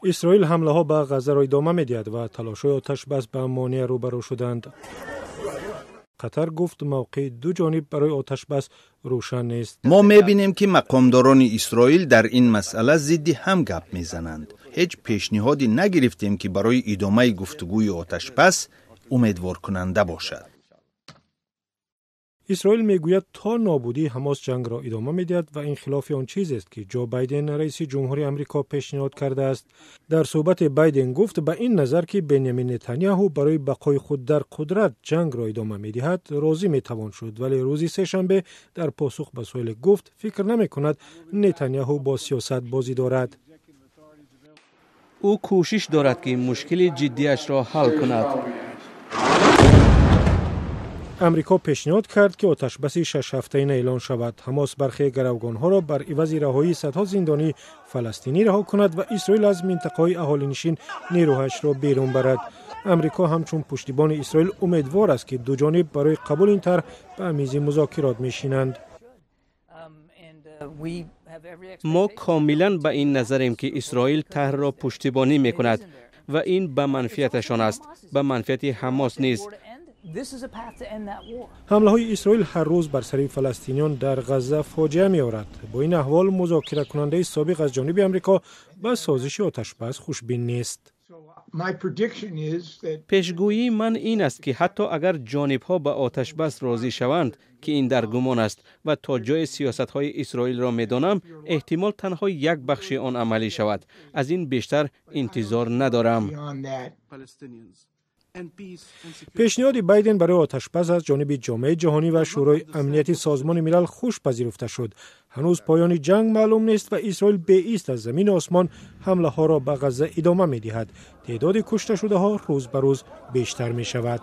اسرائیل حمله ها به غزه را ادامه می‌دهد و تلاش‌های آتش بس به مانع روبرو شدند. قطر گفت موقع دو جانب برای آتش بس روشن نیست. ما می‌بینیم که مقامداران اسرائیل در این مسئله ضد هم گپ می‌زنند. هیچ پیشنهادی نگرفتیم که برای ادامه گفتگوی آتش بس امیدوار کننده باشد. اسرائیل میگوید تا نابودی حماس جنگ را ادامه می‌دهد و این خلاف آن چیزی است که جو بایدن رئیس جمهوری آمریکا پیشنهاد کرده است. در صحبت بایدن گفت به این نظر که بنیامین نتانیاهو برای بقای خود در قدرت جنگ را ادامه می‌دهد راضی می‌توان شد، ولی روز سه‌شنبه در پاسخ به سوال گفت فکر نمی‌کند نتانیاهو با سیاست بازی دارد. او کوشش دارد که مشکل جدیش را حل کند. امریکا پیشنهاد کرد که آتش بس 6 هفته‌ای اعلان شود. حماس برخی گروگان‌ها را بر عوض رهایی صدها زندانی فلسطینی رها کند و اسرائیل از منطقه‌های اهالی‌نشین نیروهاش را بیرون برد. امریکا همچون پشتیبان اسرائیل امیدوار است که دو جانب برای قبول این طرح به میز مذاکرات میشینند. ما کاملا به این نظریم که اسرائیل طرح را پشتیبانی میکند و این به منفعتشان است، به منفعت حماس نیست. حمله های اسرائیل هر روز بر سر فلسطینیان در غزه فاجعه می آورد. با این احوال مذاکره کننده سابق از جانب امریکا به سازش آتش بس خوشبین نیست. پیشگویی من این است که حتی اگر جانب‌ها به آتش بس راضی شوند که این در گمان است و تا جای سیاست‌های اسرائیل را می‌دانم احتمال تنها یک بخش آن عملی شود. از این بیشتر انتظار ندارم. پیشنهاد بایدن برای آتش بس از جانب جامعه جهانی و شورای امنیت سازمان ملل خوش پذیرفته شد. هنوز پایان جنگ معلوم نیست و اسرائیل به ایست از زمین آسمان حمله ها را به غزه ادامه می دهد. تعداد کشته شده ها روز به روز بیشتر می شود.